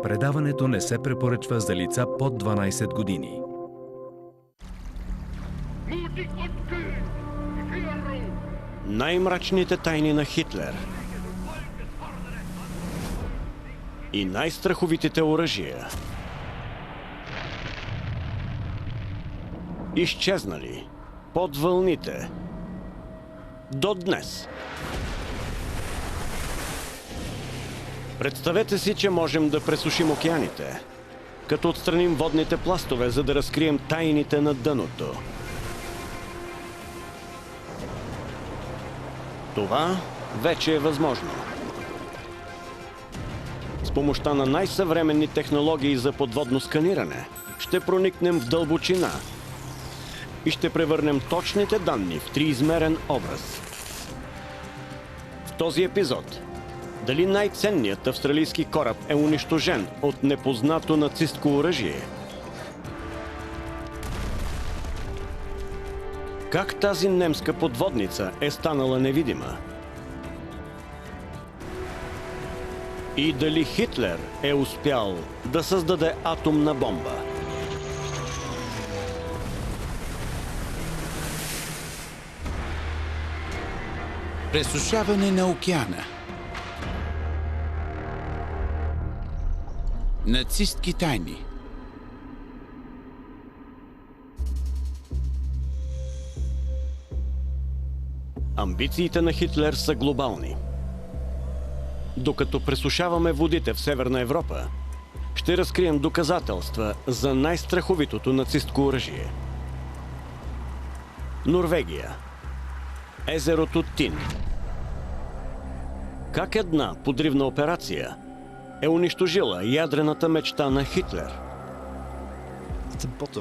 Предаването не се препоръчва за лица под 12 години. Най-мрачните тайни на Хитлер и най-страховитите оръжия. Изчезнали под вълните до днес. Представете си, че можем да пресушим океаните, като отстраним водните пластове, за да разкрием тайните на дъното. Това вече е възможно. С помощта на най-съвременни технологии за подводно сканиране ще проникнем в дълбочина и ще превърнем точните данни в триизмерен образ. В този епизод дали най-ценният австралийски кораб е унищожен от непознато нацистко оръжие? Как тази немска подводница е станала невидима? И дали Хитлер е успял да създаде атомна бомба? Пресушаване на океана. Нацистки тайни. Амбициите на Хитлер са глобални. Докато пресушаваме водите в Северна Европа, ще разкрием доказателства за най-страховитото нацистко оръжие. Норвегия. Езерото Тин. Как една подривна операция е унищожила ядрената мечта на Хитлер?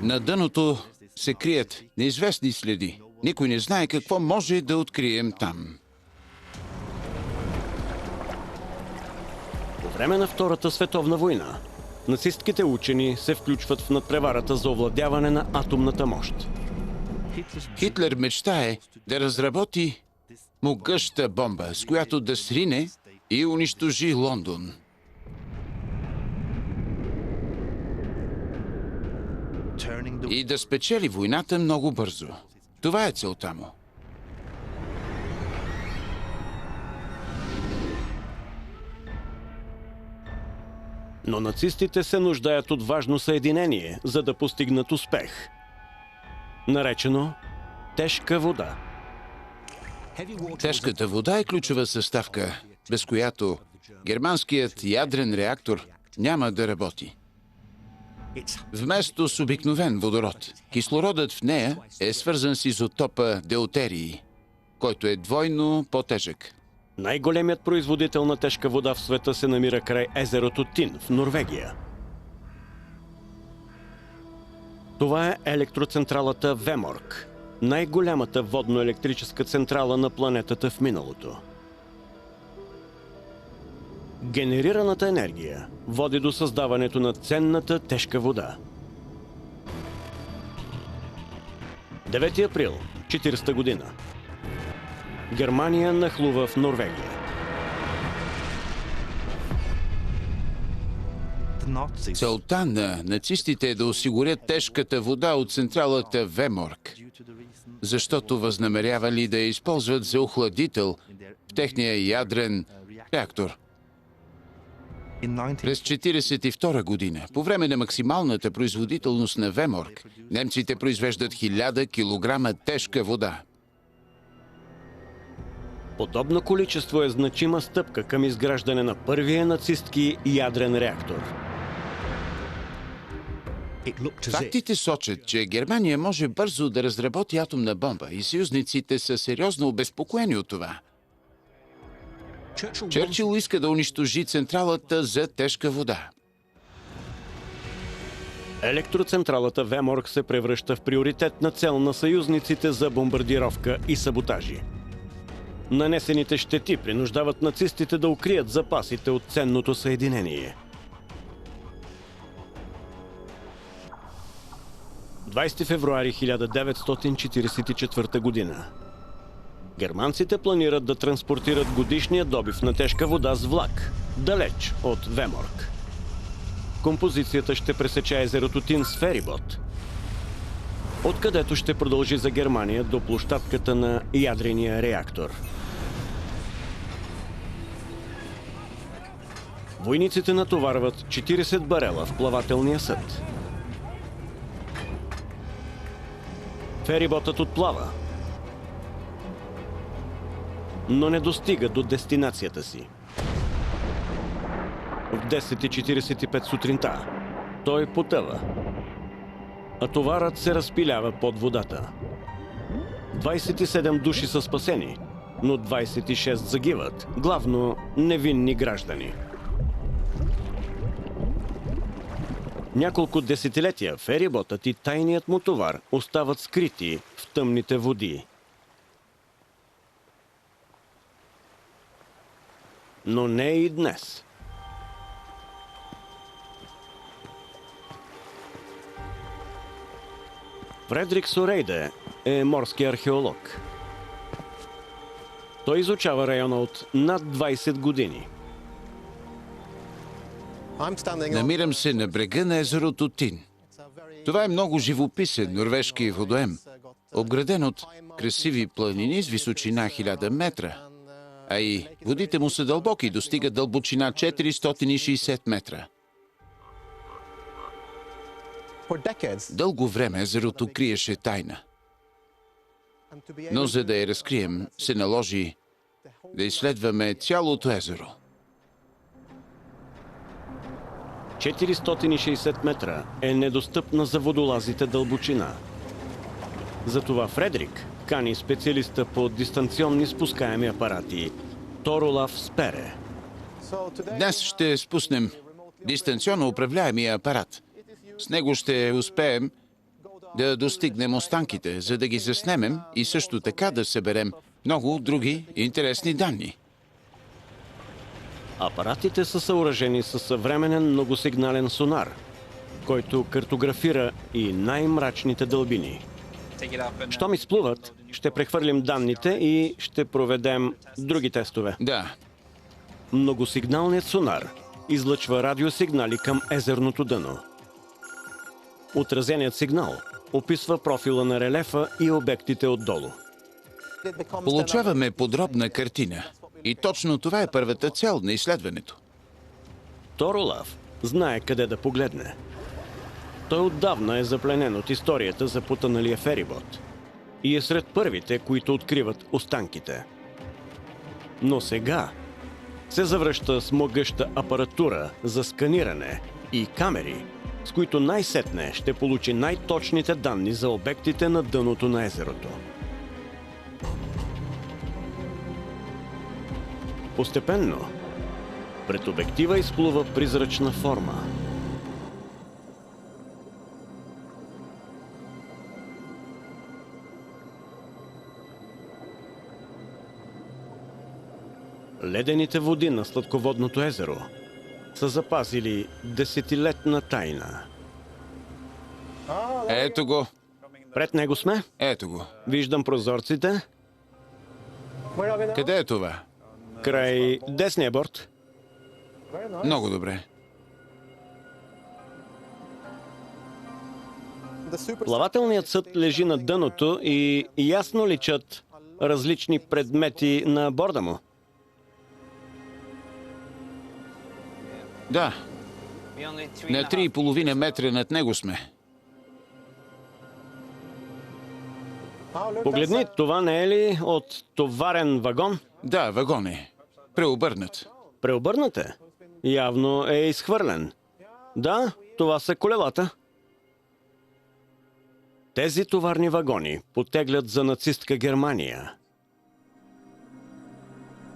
На дъното се крият неизвестни следи. Никой не знае какво може да открием там. По време на Втората световна война, нацистките учени се включват в надпреварата за овладяване на атомната мощ. Хитлер мечтае да разработи могъща бомба, с която да срине и унищожи Лондон. И да спечели войната много бързо. Това е целта му. Но нацистите се нуждаят от важно съединение, за да постигнат успех. Наречено тежка вода. Тежката вода е ключова съставка, без която германският ядрен реактор няма да работи. Вместо с обикновен водород, кислородът в нея е свързан с изотопа деутерий, който е двойно по-тежък. Най-големият производител на тежка вода в света се намира край езерото Тин в Норвегия. Това е електроцентралата Веморк, най-голямата водно-електрическа централа на планетата в миналото. Генерираната енергия води до създаването на ценната тежка вода. 9 април 1940 година. Германия нахлува в Норвегия. Целта на нацистите е да осигурят тежката вода от централата Веморк, защото възнамерявали да я използват за охладител в техния ядрен реактор. През 1942 година, по време на максималната производителност на Веморк, немците произвеждат 1000 килограма тежка вода. Подобно количество е значима стъпка към изграждане на първия нацистки ядрен реактор. Фактите сочат, че Германия може бързо да разработи атомна бомба и съюзниците са сериозно обезпокоени от това. Чърчил иска да унищожи централата за тежка вода. Електроцентралата Веморк се превръща в приоритетна цел на съюзниците за бомбардировка и саботажи. Нанесените щети принуждават нацистите да укрият запасите от ценното съединение. 20 февруари 1944 година. Германците планират да транспортират годишния добив на тежка вода с влак, далеч от Веморк. композицията ще пресече езерото Тин с ферибот, откъдето ще продължи за Германия до площадката на ядрения реактор. Войниците натоварват 40 барела в плавателния съд. Фериботът отплава, но не достига до дестинацията си. В 10:45 сутринта той потъва, а товарът се разпилява под водата. 27 души са спасени, но 26 загиват, главно невинни граждани. Няколко десетилетия фериботът и тайният му товар остават скрити в тъмните води. Но не и днес. Фредрик Сорейде е морски археолог. Той изучава района от над 20 години. Намирам се на брега на езерото Тин. Това е много живописен норвежки водоем, обграден от красиви планини с височина 1000 метра. А и водите му са дълбоки и достигат дълбочина 460 метра. Дълго време езерото криеше тайна. Но за да я разкрием, се наложи да изследваме цялото езеро. 460 метра е недостъпна за водолазите дълбочина. Затова Фредрик кани специалиста по дистанционни спускаеми апарати Тор Олаф Спере. Днес ще спуснем дистанционно управляемия апарат. С него ще успеем да достигнем останките, за да ги заснемем и също така да съберем много други интересни данни. Апаратите са съоръжени със съвременен многосигнален сонар, който картографира и най-мрачните дълбини. Щом изплуват, ще прехвърлим данните и ще проведем други тестове. Да. Многосигналният сонар излъчва радиосигнали към езерното дъно. Отразеният сигнал описва профила на релефа и обектите отдолу. Получаваме подробна картина. И точно това е първата цел на изследването. Тор Олаф знае къде да погледне. Той отдавна е запленен от историята за потъналия ферибот и е сред първите, които откриват останките. Но сега се завръща с могъща апаратура за сканиране и камери, с които най-сетне ще получи най-точните данни за обектите на дъното на езерото. Постепенно пред обектива изплува призрачна форма. Ледените води на сладководното езеро са запазили десетилетна тайна. Ето го. Пред него сме. Ето го. Виждам прозорците. Къде е това? Край десния борт. Много добре. Плавателният съд лежи на дъното и ясно личат различни предмети на борда му. Да. На 3,5 метра над него сме. Погледни, това не е ли от товарен вагон? Да, вагон е. Преобърнат. Преобърнат е. Явно е изхвърлен. Да, това са колелата. Тези товарни вагони потеглят за нацистка Германия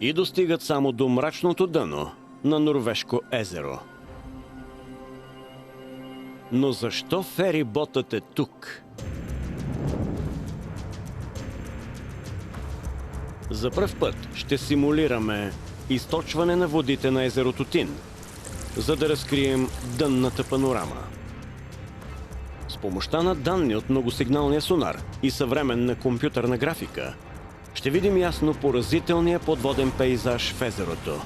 и достигат само до мрачното дъно на Норвежко езеро. Но защо фериботът е тук? За пръв път ще симулираме източване на водите на езерото Тин, за да разкрием дънната панорама. С помощта на данни от многосигналния сонар и съвременна компютърна графика ще видим ясно поразителния подводен пейзаж в езерото.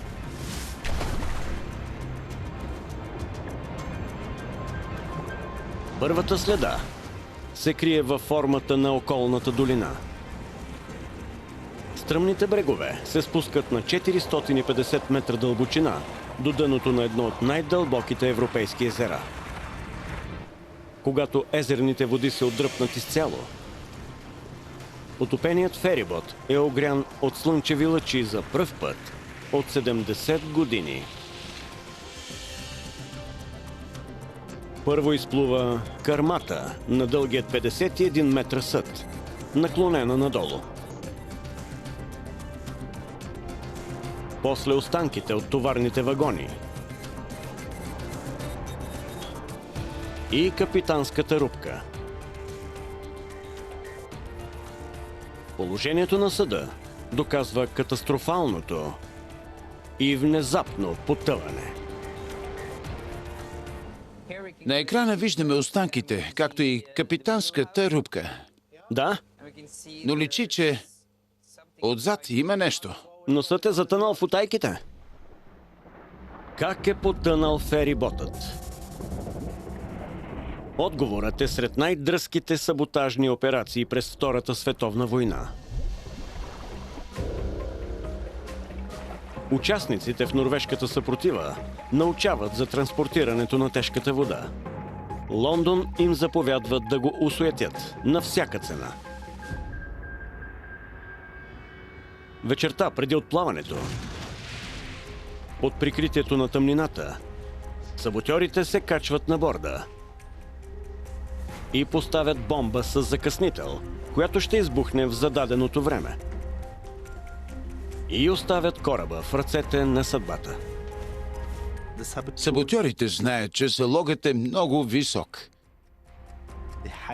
Първата следа се крие във формата на околната долина. Стръмните брегове се спускат на 450 метра дълбочина до дъното на едно от най-дълбоките европейски езера. Когато езерните води се отдръпнат изцяло, потопеният ферибот е огрян от слънчеви лъчи за пръв път от 70 години. Първо изплува кърмата на дългият 51 метра съд, наклонена надолу. После останките от товарните вагони и капитанската рубка. Положението на съда доказва катастрофалното и внезапно потъване. На екрана виждаме останките, както и капитанската рубка. Да, Но личи, че отзад има нещо. носът е затънал в утайките. Как е потънал фериботът? Отговорът е сред най-дръзките саботажни операции през Втората световна война. Участниците в норвежката съпротива научават за транспортирането на тежката вода. Лондон им заповядват да го осуетят на всяка цена. Вечерта преди отплаването, под прикритието на тъмнината, саботьорите се качват на борда и поставят бомба с закъснител, която ще избухне в зададеното време. И оставят кораба в ръцете на съдбата. Саботьорите знаят, че залогът е много висок.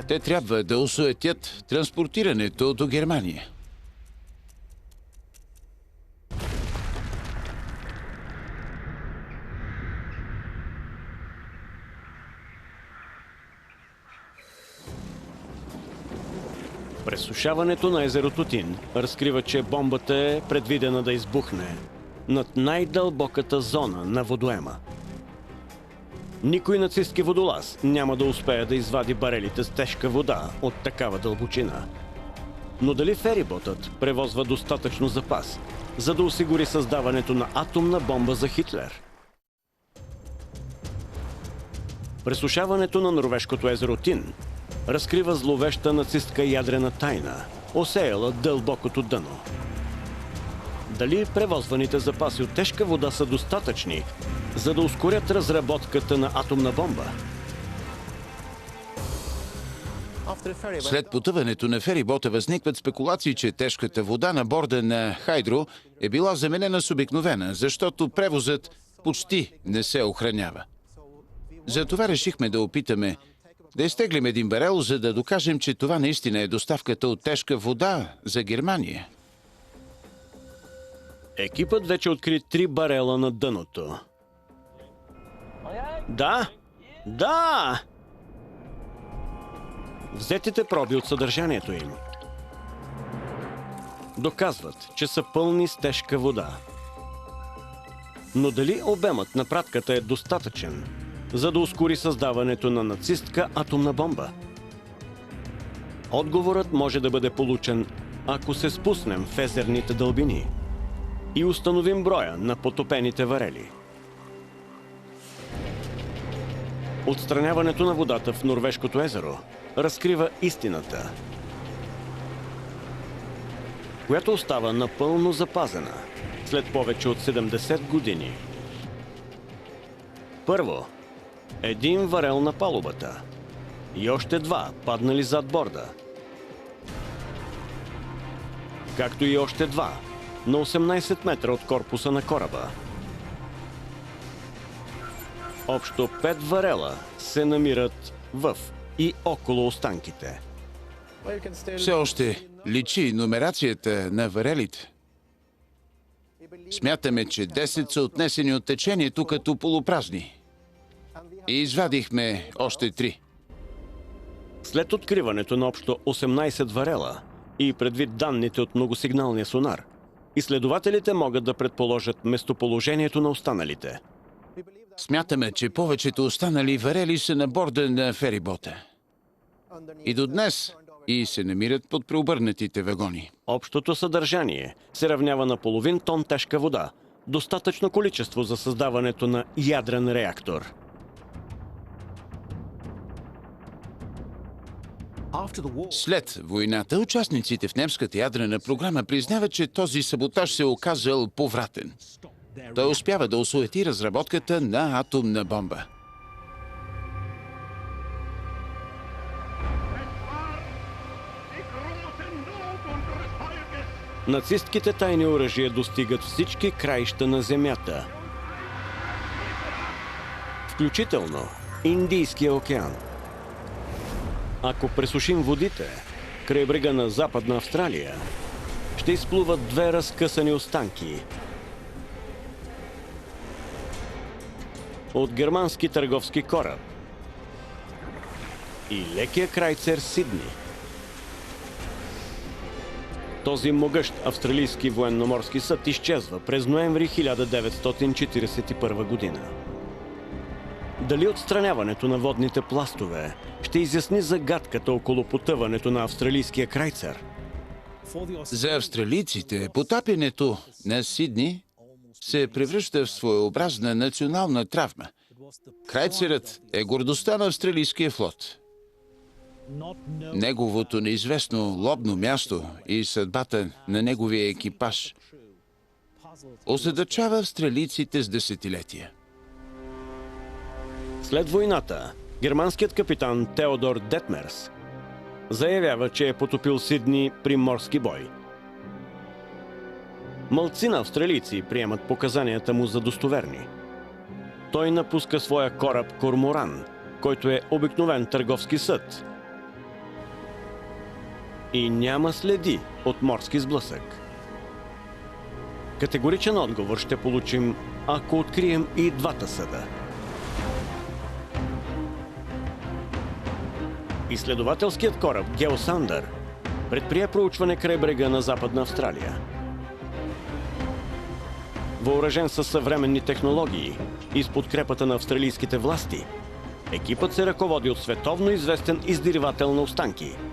Те трябва да осуетят транспортирането до Германия. Пресушаването на езерото Тин разкрива, че бомбата е предвидена да избухне над най-дълбоката зона на водоема. Никой нацистки водолаз няма да успее да извади барелите с тежка вода от такава дълбочина. Но дали фериботът превозва достатъчно запас, за да осигури създаването на атомна бомба за Хитлер? Пресушаването на норвежкото езеро Тин разкрива зловеща нацистка ядрена тайна, осеяла дълбокото дъно. Дали превозваните запаси от тежка вода са достатъчни, за да ускорят разработката на атомна бомба? След потъването на ферибота възникват спекулации, че тежката вода на борда на Хайдро е била заменена с обикновена, защото превозът почти не се охранява. Затова решихме да опитаме да изтеглим един барел, за да докажем, че това наистина е доставката от тежка вода за Германия. Екипът вече откри 3 барела на дъното. Да! Да! Взетите проби от съдържанието им доказват, че са пълни с тежка вода. Но дали обемът на пратката е достатъчен, за да ускори създаването на нацистка атомна бомба? Отговорът може да бъде получен, ако се спуснем в езерните дълбини и установим броя на потопените варели. Отстраняването на водата в Норвежкото езеро разкрива истината, която остава напълно запазена след повече от 70 години. Първо, 1 варел на палубата и още 2 паднали зад борда, както и още 2 на 18 метра от корпуса на кораба. Общо 5 варела се намират в и около останките. Все още личи номерацията на варелите. Смятаме, че 10 са отнесени от течението като полупразни. И извадихме още 3. След откриването на общо 18 варела и предвид данните от многосигналния сонар, изследователите могат да предположат местоположението на останалите. Смятаме, че повечето останали варели са на борда на ферибота. И до днес и се намират под преобърнатите вагони. Общото съдържание се равнява на половин тон тежка вода. Достатъчно количество за създаването на ядрен реактор. След войната, участниците в немската ядрена програма признават, че този саботаж се е оказал повратен. Той успява да осуети разработката на атомна бомба. Нацистките тайни оръжия достигат всички краища на земята. Включително Индийския океан. Ако пресушим водите край брега на Западна Австралия, ще изплуват две разкъсани останки от германски търговски кораб и лекия крайцер Сидни. Този могъщ австралийски военноморски съд изчезва през ноември 1941 година. Дали отстраняването на водните пластове ще изясни загадката около потъването на австралийския крайцер? За австралийците потапянето на Сидни се превръща в своеобразна национална травма. Крайцерът е гордостта на австралийския флот. Неговото неизвестно лобно място и съдбата на неговия екипаж озадачава австралийците с десетилетия. След войната, германският капитан Теодор Детмерс заявява, че е потопил Сидни при морски бой. Малцина австралийци приемат показанията му за достоверни. Той напуска своя кораб Корморан, който е обикновен търговски съд, и няма следи от морски сблъсък. Категоричен отговор ще получим, ако открием и двата съда. Изследователският кораб Геосандър предприе проучване край брега на Западна Австралия. Въоръжен със съвременни технологии и с подкрепата на австралийските власти, екипът се ръководи от световно известен издирвател на останки –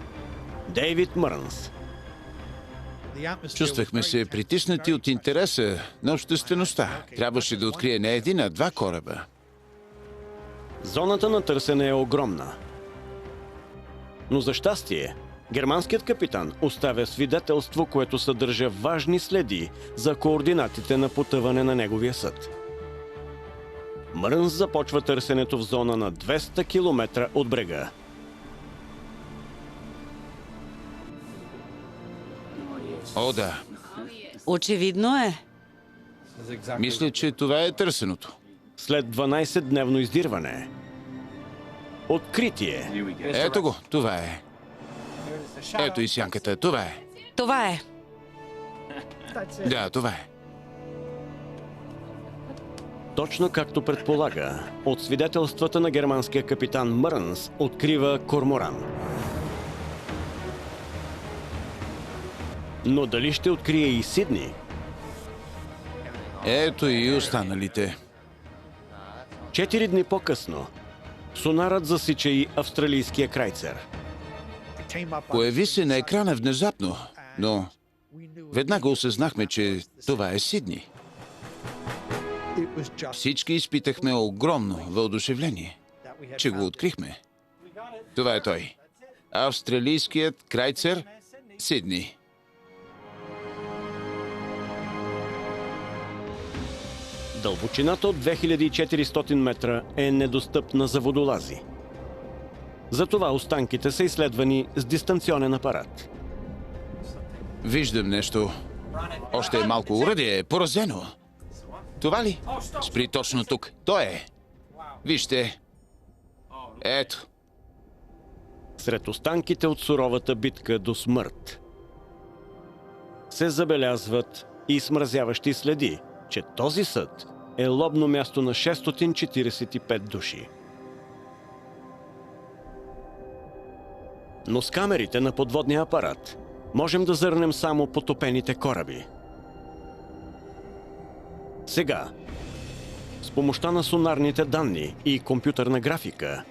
Дейвид Мърнс. Чувствахме се притиснати от интереса на обществеността. Трябваше да открие не един, а два кораба. Зоната на търсене е огромна. Но за щастие, германският капитан оставя свидетелство, което съдържа важни следи за координатите на потъване на неговия съд. Мърнс започва търсенето в зона на 200 км от брега. О, да. Очевидно е. Мисля, че това е търсеното. След 12-дневно издирване, откритие. Ето го, това е. Ето и сянката, това е. Това е. Да, това е. Точно както предполага, от свидетелствата на германския капитан Мърнс открива Корморан. Но дали ще открие и Сидни? Ето и останалите. 4 дни по-късно сонарът засича и австралийския крайцер. Появи се на екрана внезапно, но веднага осъзнахме, че това е Сидни. Всички изпитахме огромно въодушевление, че го открихме. Това е той. Австралийският крайцер Сидни. Дълбочината от 2400 метра е недостъпна за водолази. Затова останките са изследвани с дистанционен апарат. Виждам нещо. Още е малко уръдие, поразено. Това ли? Спри точно тук. То е. Вижте. Ето. Сред останките от суровата битка до смърт се забелязват и смразяващи следи, че този съд е лобно място на 645 души. Но с камерите на подводния апарат можем да зърнем само потопените кораби. Сега С помощта на сонарните данни и компютърна графика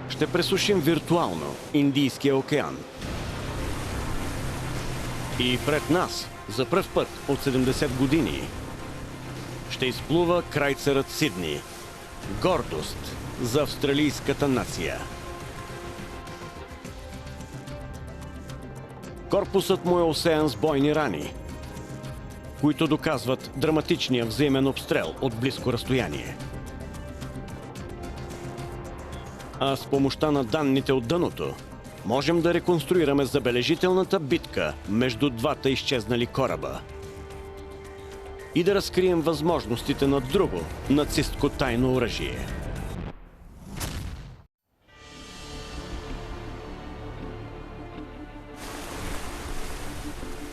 ще пресушим виртуално Индийския океан. И пред нас, за пръв път от 70 години, ще изплува крайцерът Сидни. Гордост за австралийската нация. Корпусът му е осеян с бойни рани, които доказват драматичния взаимен обстрел от близко разстояние. А с помощта на данните от дъното можем да реконструираме забележителната битка между двата изчезнали кораба и да разкрием възможностите на друго нацистко тайно оръжие.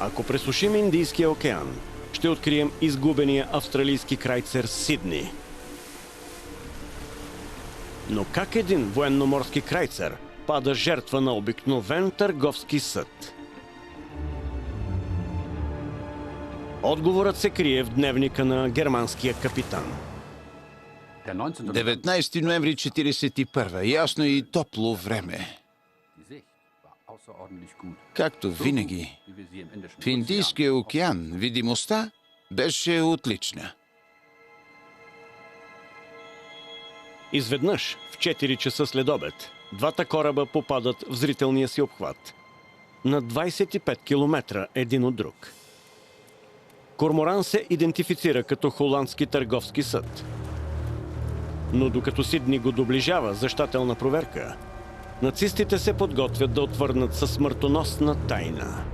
Ако пресушим Индийския океан, ще открием изгубения австралийски крайцер Сидни. Но как един военноморски крайцер пада жертва на обикновен търговски съд? Отговорът се крие в дневника на германския капитан. 19 ноември 41. Ясно и топло време. Както винаги, в Индийския океан видимостта беше отлична. Изведнъж, в 4 часа след обед, двата кораба попадат в зрителния си обхват. На 25 километра един от друг. Корморан се идентифицира като холандски търговски съд. Но докато Сидни го доближава за щателна проверка, нацистите се подготвят да отвърнат със смъртоносна тайна.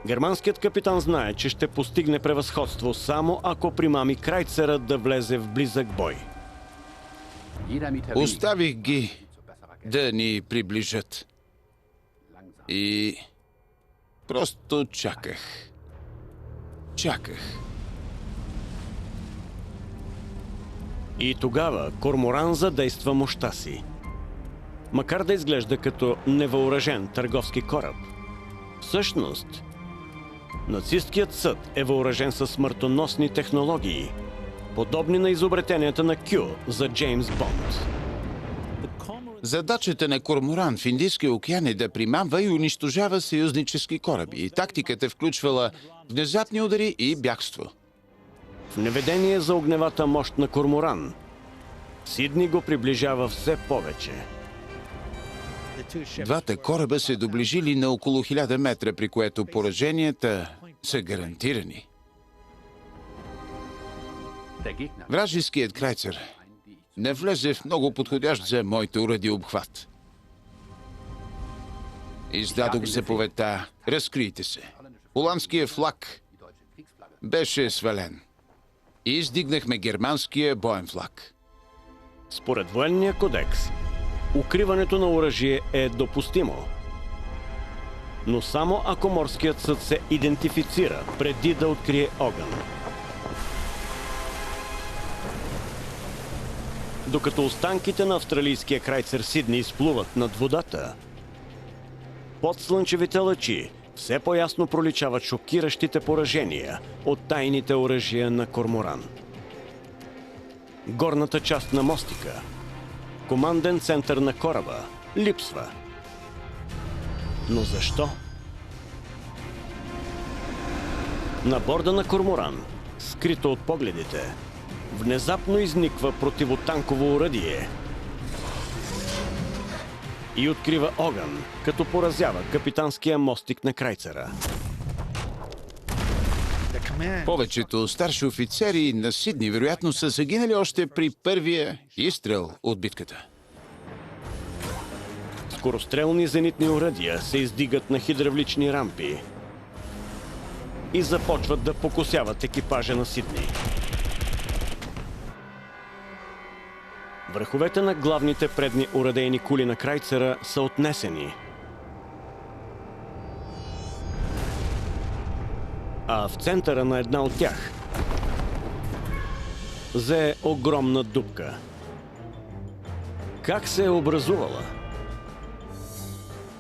Германският капитан знае, че ще постигне превъзходство само ако примами крайцера да влезе в близък бой. Оставих ги да ни приближат. И просто чаках. Чаках. И тогава Корморан задейства мощта си. Макар да изглежда като невъоръжен търговски кораб, всъщност нацисткият съд е въоръжен със смъртоносни технологии, подобни на изобретенията на Кю за Джеймс Бонд. Задачата на Корморан в Индийския океан е да примамва и унищожава съюзнически кораби. Тактиката включвала внезапни удари и бягство. В неведение за огневата мощ на Корморан, Сидни го приближава все повече. Двата кораба се доближили на около 1000 метра, при което пораженията са гарантирани. Вражеският крайцер не влезе в много подходящ за моите уради обхват. Издадох заповедта: разкрийте се. Холандският флаг беше свален. И издигнахме германския боен флаг. Според военния кодекс, укриването на оръжие е допустимо. Но само ако морският съд се идентифицира преди да открие огън. Докато останките на австралийския крайцер Сидни изплуват над водата, под слънчевите лъчи все по-ясно проличават шокиращите поражения от тайните оръжия на Корморан. Горната част на мостика, команден център на кораба, липсва. Но защо? На борда на Корморан, скрито от погледите, внезапно изниква противотанково оръдие и открива огън, като поразява капитанския мостик на крайцера. Повечето старши офицери на Сидни вероятно са загинали още при първия изстрел от битката. Скорострелни зенитни оръдия се издигат на хидравлични рампи и започват да покосяват екипажа на Сидни. Върховете на главните предни оръдейни кули на крайцера са отнесени. А в центъра на една от тях зее огромна дупка. Как се е образувала?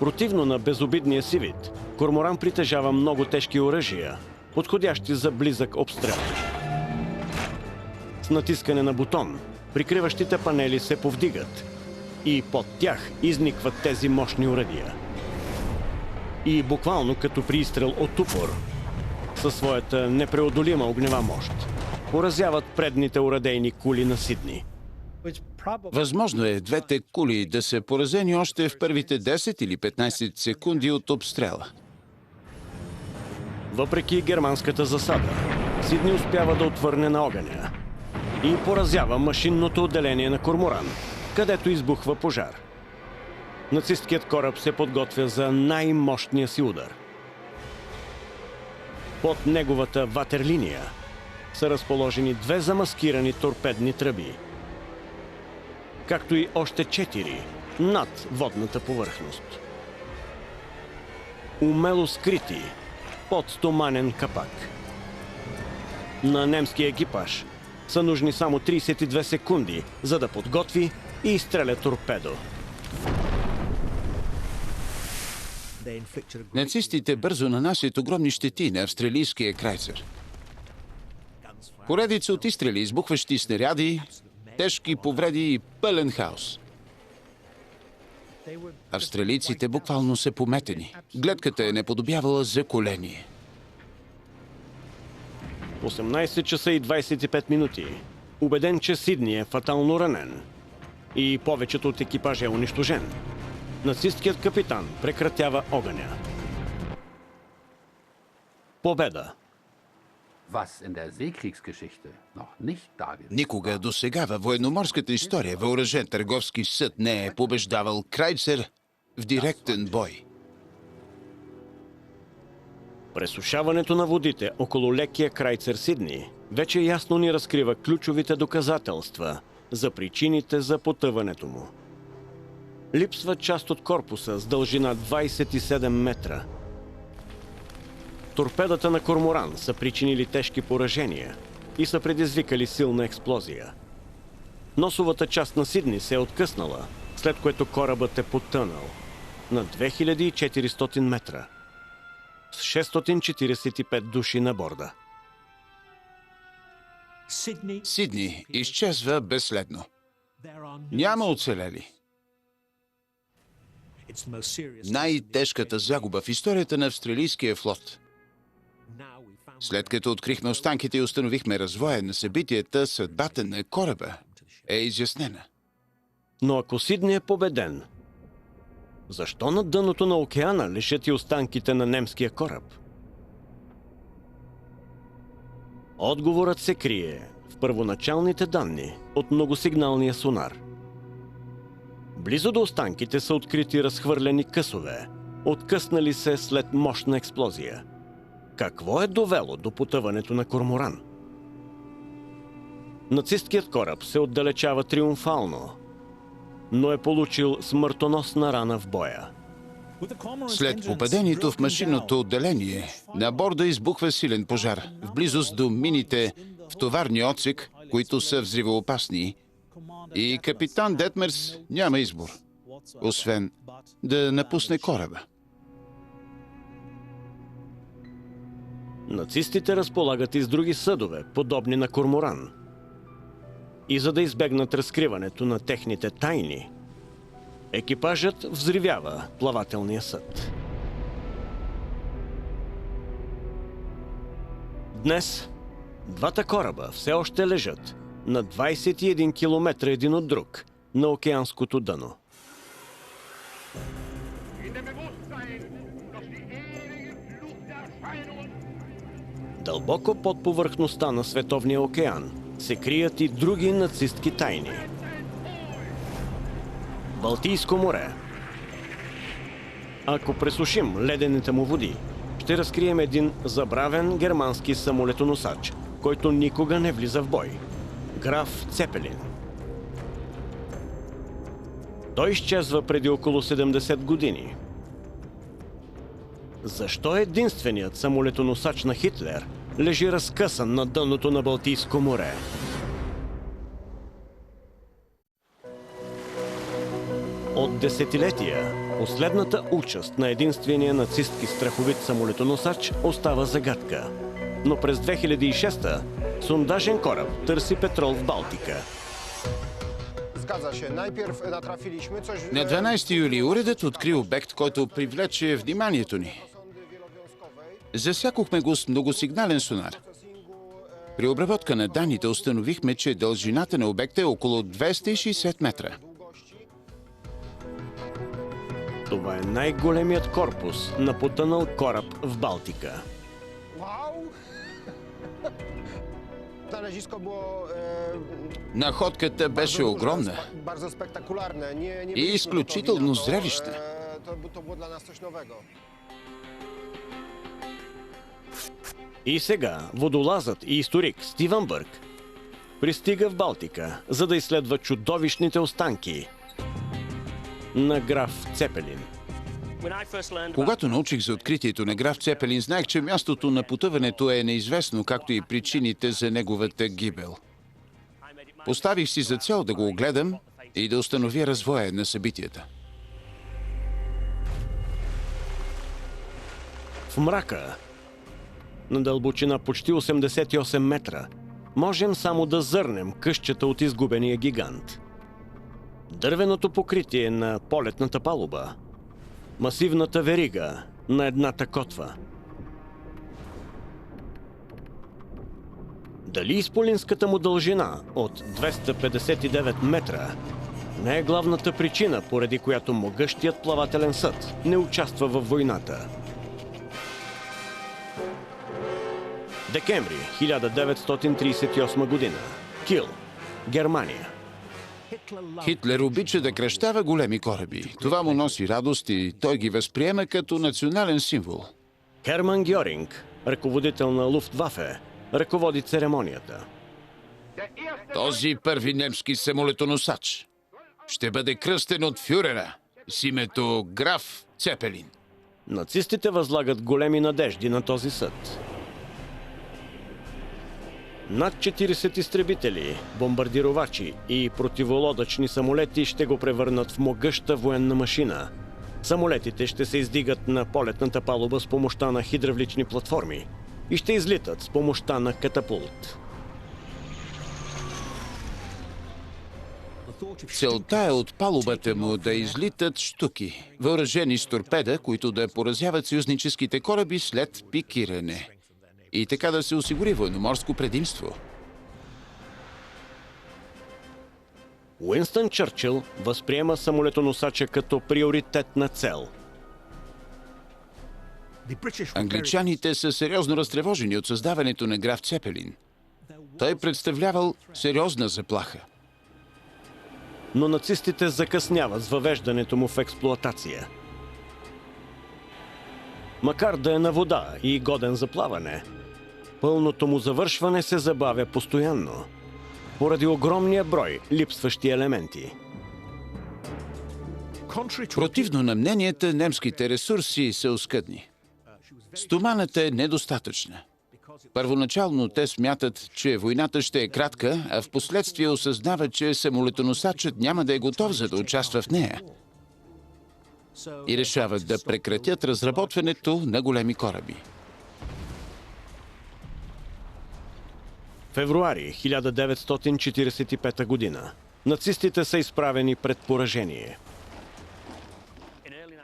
Противно на безобидния си вид, Корморан притежава много тежки оръжия подходящи за близък обстрел. С натискане на бутон, прикриващите панели се повдигат и под тях изникват тези мощни оръдия. И буквално като при изстрел от упор, със своята непреодолима огнева мощ, поразяват предните оръдейни кули на Сидни. Възможно е двете кули да са поразени още в първите 10 или 15 секунди от обстрела. Въпреки германската засада, Сидни успява да отвърне на огъня и поразява машинното отделение на Корморан, където избухва пожар. Нацисткият кораб се подготвя за най-мощния си удар. Под неговата ватерлиния са разположени 2 замаскирани торпедни тръби, както и още 4 над водната повърхност. Умело скрити под стоманен капак. На немския екипаж са нужни само 32 секунди, за да подготви и изстреля торпедо. Нацистите бързо нанасят огромни щети на австралийския крайцер. Поредица от изстрели, избухващи снаряди, тежки повреди и пълен хаос. Австралийците буквално са пометени. Гледката е неподобявала за коление. 18 часа и 25 минути. Убеден, че Сидни е фатално ранен и повечето от екипажа е унищожен, нацисткият капитан прекратява огъня. Победа! Никога досега във военноморската история въоръжен търговски съд не е побеждавал крайцер в директен бой. Пресушаването на водите около лекия крайцер Сидни вече ясно ни разкрива ключовите доказателства за причините за потъването му. Липсва част от корпуса с дължина 27 метра. Торпедата на Корморан са причинили тежки поражения и са предизвикали силна експлозия. Носовата част на Сидни се е откъснала, след което корабът е потънал на 2400 метра с 645 души на борда. Сидни изчезва безследно. Няма оцелели. Най-тежката загуба в историята на австралийския флот. След като открихме останките и установихме развоя на събитията, съдбата на кораба е изяснена. Но ако Сидни е победен, защо на дъното на океана лежат и останките на немския кораб? Отговорът се крие в първоначалните данни от многосигналния сонар. Близо до останките са открити разхвърлени късове, откъснали се след мощна експлозия. Какво е довело до потъването на Корморан? Нацисткият кораб се отдалечава триумфално, но е получил смъртоносна рана в боя. След попадението в машинното отделение, на борда избухва силен пожар в близост до мините в товарния отсек, които са взривоопасни, и капитан Детмерс няма избор, освен да напусне кораба. Нацистите разполагат и с други съдове, подобни на Корморан. И за да избегнат разкриването на техните тайни, екипажът взривява плавателния съд. Днес двата кораба все още лежат на 21 километра един от друг на океанското дъно. Дълбоко под повърхността на Световния океан се крият и други нацистки тайни. Балтийско море. Ако пресушим ледените му води, ще разкрием един забравен германски самолетоносач, който никога не влиза в бой. Граф Цепелин. Той изчезва преди около 70 години. Защо единственият самолетоносач на Хитлер лежи разкъсан на дъното на Балтийско море? От десетилетия последната участ на единствения нацистки страховит самолетоносач остава загадка. Но през 2006 сондажен кораб търси петрол в Балтика. На 12 юли уредът откри обект, който привлече вниманието ни. Засякохме го с многосигнален сонар. При обработка на данните установихме, че дължината на обекта е около 260 метра. Това е най-големият корпус на потънал кораб в Балтика. Находката беше огромна и изключително зрелищна. И сега водолазът и историк Стивън Бърк пристига в Балтика, за да изследва чудовищните останки на граф Цепелин. Когато научих за откритието на граф Цепелин, знаех, че мястото на потъването е неизвестно, както и причините за неговата гибел. Поставих си за цел да го огледам и да установя развоя на събитията. В мрака, на дълбочина почти 88 метра, можем само да зърнем къщата от изгубения гигант. Дървеното покритие на полетната палуба, масивната верига на едната котва. Дали изполинската му дължина от 259 метра не е главната причина, поради която могъщият плавателен съд не участва във войната? Декември 1938 година. Кил, Германия. Хитлер обича да кръщава големи кораби. Това му носи радост и той ги възприема като национален символ. Херман Гьоринг, ръководител на Луфтвафе, ръководи церемонията. Този първи немски самолетоносач ще бъде кръстен от фюрера с името граф Цепелин. Нацистите възлагат големи надежди на този съд. Над 40 изтребители, бомбардировачи и противолодъчни самолети ще го превърнат в могъща военна машина. Самолетите ще се издигат на полетната палуба с помощта на хидравлични платформи и ще излитат с помощта на катапулт. Целта е от палубата му да излитат щуки, въоръжени с торпеда, които да поразяват съюзническите кораби след пикиране. И така да се осигури военноморско предимство. Уинстън Чърчил възприема самолетоносача като приоритетна цел. Англичаните са сериозно разтревожени от създаването на граф Цепелин. Той представлявал сериозна заплаха. Но нацистите закъсняват с въвеждането му в експлоатация. Макар да е на вода и годен за плаване, пълното му завършване се забавя постоянно, поради огромния брой липсващи елементи. Противно на мненията, немските ресурси са оскъдни. Стоманата е недостатъчна. Първоначално те смятат, че войната ще е кратка, а в последствие осъзнават, че самолетоносачът няма да е готов за да участва в нея. И решават да прекратят разработването на големи кораби. Февруари 1945 година. Нацистите са изправени пред поражение.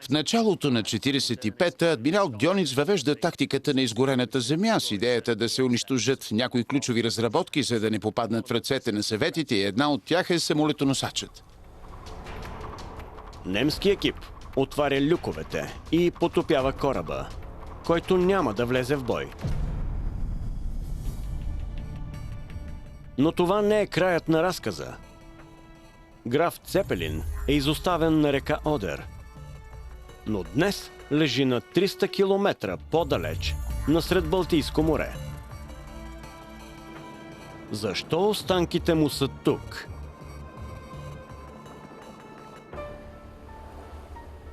В началото на 1945-та адмирал Дьониц въвежда тактиката на изгорената земя с идеята да се унищожат някои ключови разработки, за да не попаднат в ръцете на съветите, и една от тях е самолетоносачът. Немски екип отваря люковете и потопява кораба, който няма да влезе в бой. Но това не е краят на разказа. Граф Цепелин е изоставен на река Одер, но днес лежи на 300 км по-далеч, насред Балтийско море. Защо останките му са тук?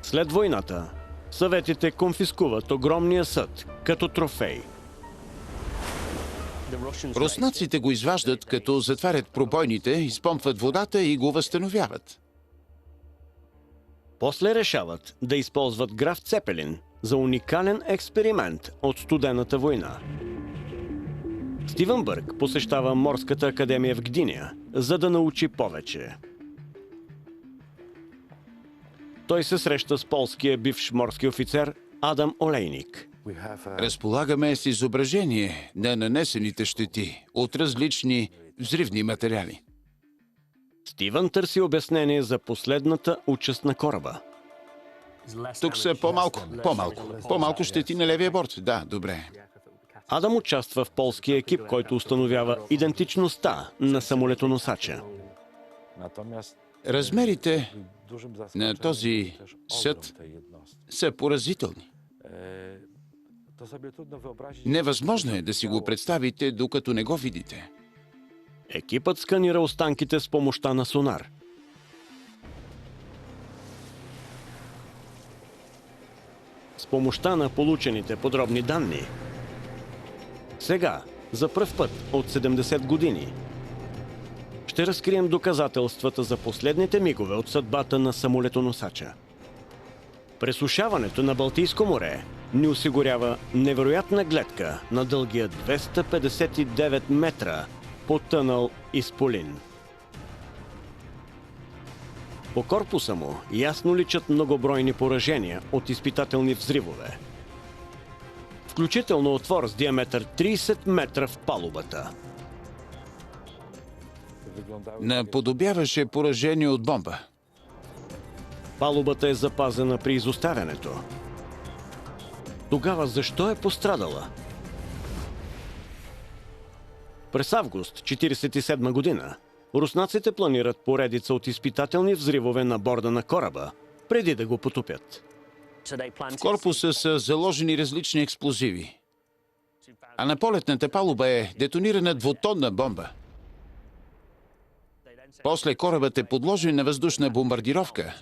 След войната, съветите конфискуват огромния съд като трофей. Руснаците го изваждат, като затварят пробойните, изпомпват водата и го възстановяват. После решават да използват граф Цепелин за уникален експеримент от студената война. Стивън Бърк посещава Морската академия в Гдиня, за да научи повече. Той се среща с полския бивш морски офицер Адам Олейник. Разполагаме с изображение на нанесените щети от различни взривни материали. Стивън търси обяснение за последната участ на кораба. Тук са по-малко щети на левия борт. Да, добре. Адам участва в полския екип, който установява идентичността на самолетоносача. Размерите на този съд са поразителни. Невъзможно е да си го представите, докато не го видите. Екипът сканира останките с помощта на сонар. С помощта на получените подробни данни, сега, за пръв път от 70 години, ще разкрием доказателствата за последните мигове от съдбата на самолетоносача. Пресушаването на Балтийско море ни осигурява невероятна гледка на дългия 259 метра потънал изполин. По корпуса му ясно личат многобройни поражения от изпитателни взривове, включително отвор с диаметър 30 метра в палубата. Наподобяваше поражение от бомба. Палубата е запазена при изоставянето. Тогава защо е пострадала? През август 1947 година руснаците планират поредица от изпитателни взривове на борда на кораба, преди да го потопят. В корпуса са заложени различни експлозиви, а на полетната палуба е детонирана двутонна бомба. После корабът е подложен на въздушна бомбардировка,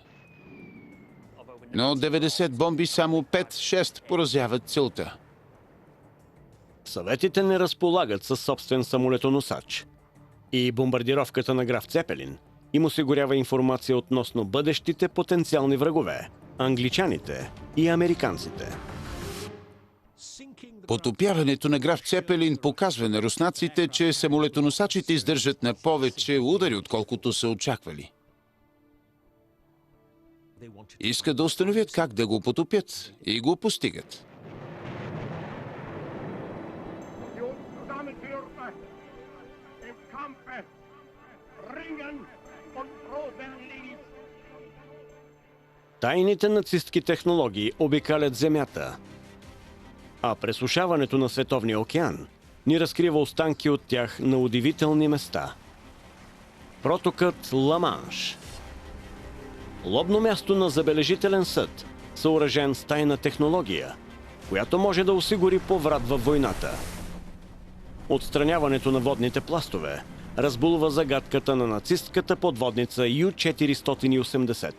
но от 90 бомби само 5-6 поразяват целта. Съветите не разполагат със собствен самолетоносач и бомбардировката на граф Цепелин им осигурява информация относно бъдещите потенциални врагове – англичаните и американците. Потопяването на граф Цепелин показва на руснаците, че самолетоносачите издържат на повече удари, отколкото са очаквали. Искат да установят как да го потопят и го постигат. Тайните нацистки технологии обикалят Земята, а пресушаването на Световния океан ни разкрива останки от тях на удивителни места. Протокът Ла-Манш. Лобно място на забележителен съд, съоръжен с тайна технология, която може да осигури поврат във войната. Отстраняването на водните пластове разбулва загадката на нацистката подводница Ю-480.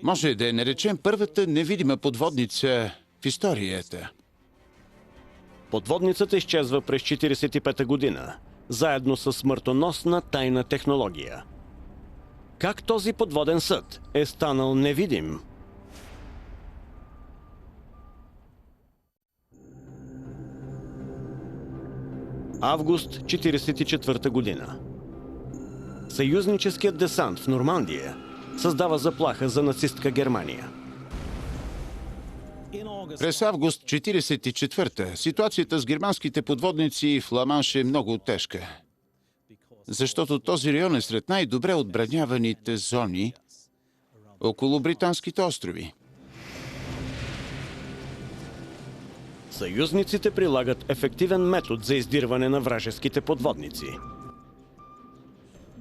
Може да я наречем първата невидима подводница в историята. Подводницата изчезва през 1945 година, заедно с смъртоносна тайна технология. Как този подводен съд е станал невидим? Август 1944 година. Съюзническият десант в Нормандия създава заплаха за нацистка Германия. През август 1944 ситуацията с германските подводници в Ла-Манш е много тежка, защото този район е сред най-добре отбраняваните зони около Британските острови. Съюзниците прилагат ефективен метод за издирване на вражеските подводници.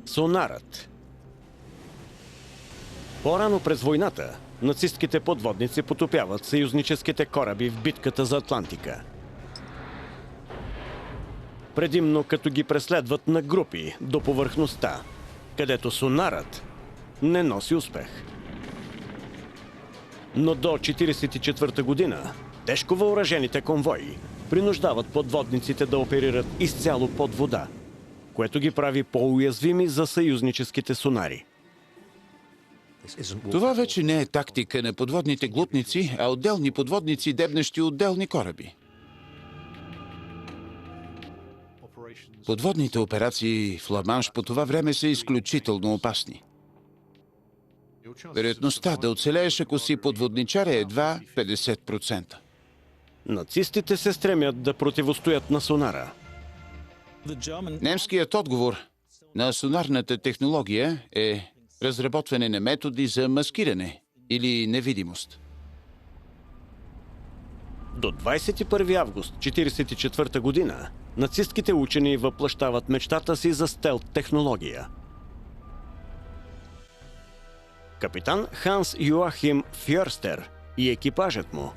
Сонарът. По-рано през войната нацистките подводници потопяват съюзническите кораби в битката за Атлантика. Предимно като ги преследват на групи до повърхността, където сонарът не носи успех. Но до 1944 година тежко въоръжените конвои принуждават подводниците да оперират изцяло под вода, което ги прави по-уязвими за съюзническите сонари. Това вече не е тактика на подводните глутници, а отделни подводници, дебнещи отделни кораби. Подводните операции в Ла-Манш по това време са изключително опасни. Вероятността да оцелееш, ако си подводничар, е едва 50%. Нацистите се стремят да противостоят на сонара. Немският отговор на сонарната технология е разработване на методи за маскиране или невидимост. До 21 август 1944 година нацистките учени въплъщават мечтата си за стелт технология. Капитан Ханс Йоахим Фьорстер и екипажът му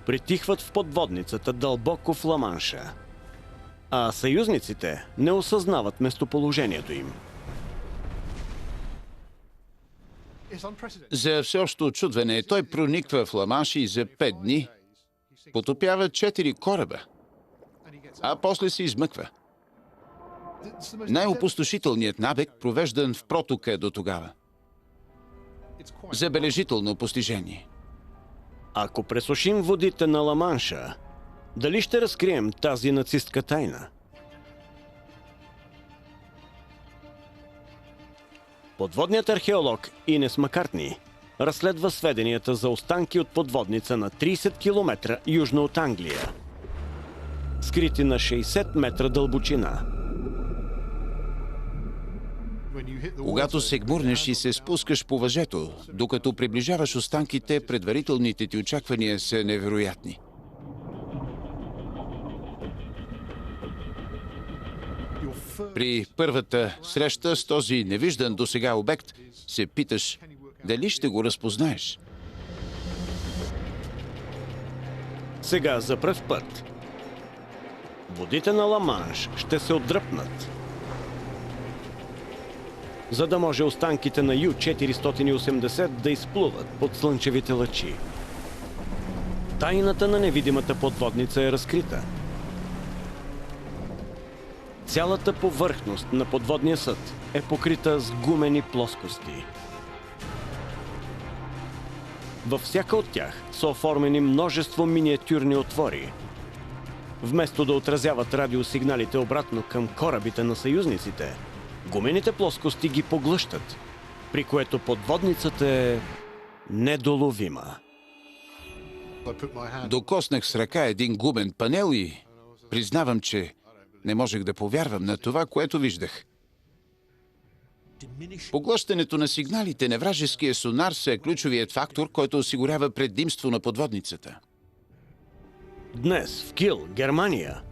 притихват в подводницата дълбоко в Ла-Манша, а съюзниците не осъзнават местоположението им. За всеобщо очудване, той прониква в Ла-Манш и за 5 дни потопява 4 кораба, а после се измъква. Най-опустошителният набег, провеждан в протока до тогава. Забележително постижение. Ако пресушим водите на Ла-Манша, дали ще разкрием тази нацистка тайна? Подводният археолог Инес Маккартни разследва сведенията за останки от подводница на 30 км южно от Англия, скрити на 60 метра дълбочина. Когато се гмурнеш и се спускаш по въжето, докато приближаваш останките, предварителните ти очаквания са невероятни. При първата среща с този невиждан досега обект се питаш дали ще го разпознаеш. Сега за пръв път водите на Ла-Манш ще се отдръпнат, за да може останките на Ю-480 да изплуват под слънчевите лъчи. Тайната на невидимата подводница е разкрита. Цялата повърхност на подводния съд е покрита с гумени плоскости. Във всяка от тях са оформени множество миниатюрни отвори. Вместо да отразяват радиосигналите обратно към корабите на съюзниците, гумените плоскости ги поглъщат, при което подводницата е недоловима. Докоснах с ръка един гумен панел и признавам, че не можех да повярвам на това, което виждах. Поглъщането на сигналите на вражеския сонар е ключовият фактор, който осигурява предимство на подводницата. Днес в Кил, Германия,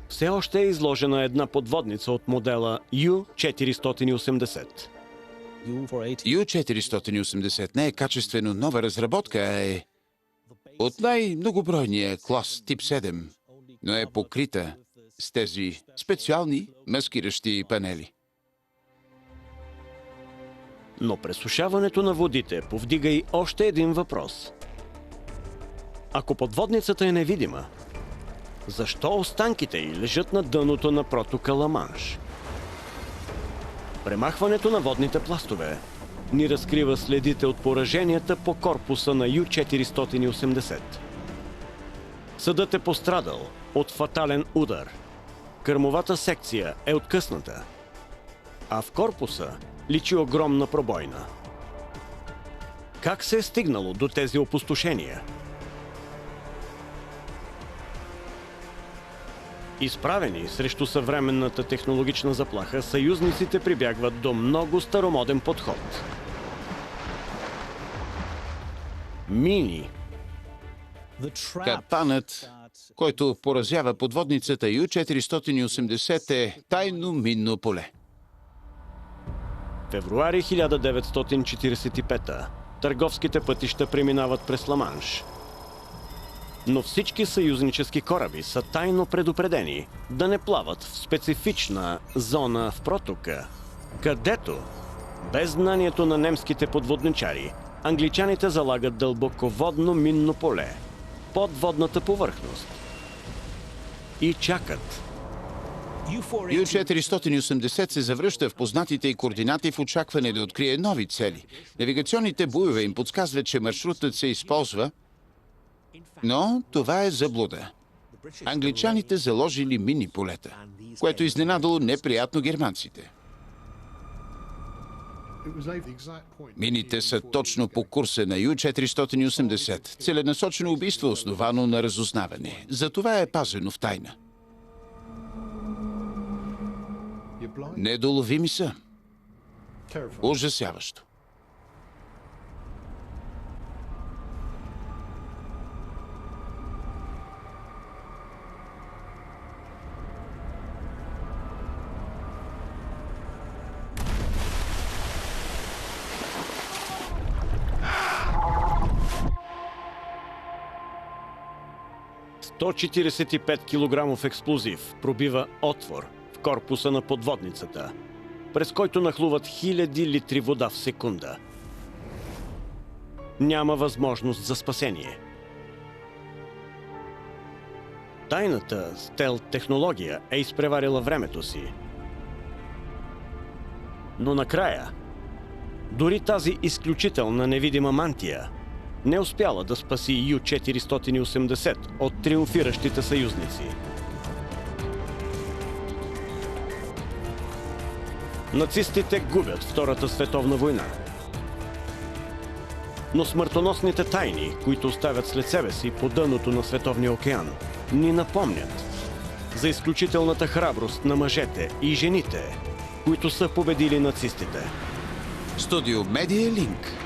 все още е изложена една подводница от модела Ю-480. Ю-480 не е качествено нова разработка, а е от най-многобройния клас тип 7, но е покрита с тези специални маскиращи панели. Но пресушаването на водите повдига и още един въпрос. Ако подводницата е невидима, защо останките й лежат на дъното на протока Ла-Манш? Премахването на водните пластове ни разкрива следите от пораженията по корпуса на Ю-480. Съдът е пострадал от фатален удар. Кърмовата секция е откъсната, а в корпуса личи огромна пробойна. Как се е стигнало до тези опустошения? Изправени срещу съвременната технологична заплаха, съюзниците прибягват до много старомоден подход. Мини. Капанът, който поразява подводницата Ю-480, е тайно минно поле. Февруари 1945 търговските пътища преминават през Ла-Манш. Но всички съюзнически кораби са тайно предупредени да не плават в специфична зона в протока, където, без знанието на немските подводничари, англичаните залагат дълбоководно минно поле под водната повърхност и чакат. Ю-480 се завръща в познатите и координати в очакване да открие нови цели. Навигационните буйове им подсказват, че маршрутът се използва, но това е заблуда. Англичаните заложили мини полета, което изненадало неприятно германците. Мините са точно по курса на Ю-480. Целенасочено убийство, основано на разузнаване. Затова е пазено в тайна. Недоловими са. Ужасяващо. ...145 кг експлозив пробива отвор в корпуса на подводницата, през който нахлуват хиляди литри вода в секунда. Няма възможност за спасение. Тайната стелт технология е изпреварила времето си. Но накрая, дори тази изключителна невидима мантия не успяла да спаси Ю-480 от триумфиращите съюзници. Нацистите губят Втората световна война. Но смъртоносните тайни, които оставят след себе си по дъното на Световния океан, ни напомнят за изключителната храброст на мъжете и жените, които са победили нацистите. Студио Медиа Линк.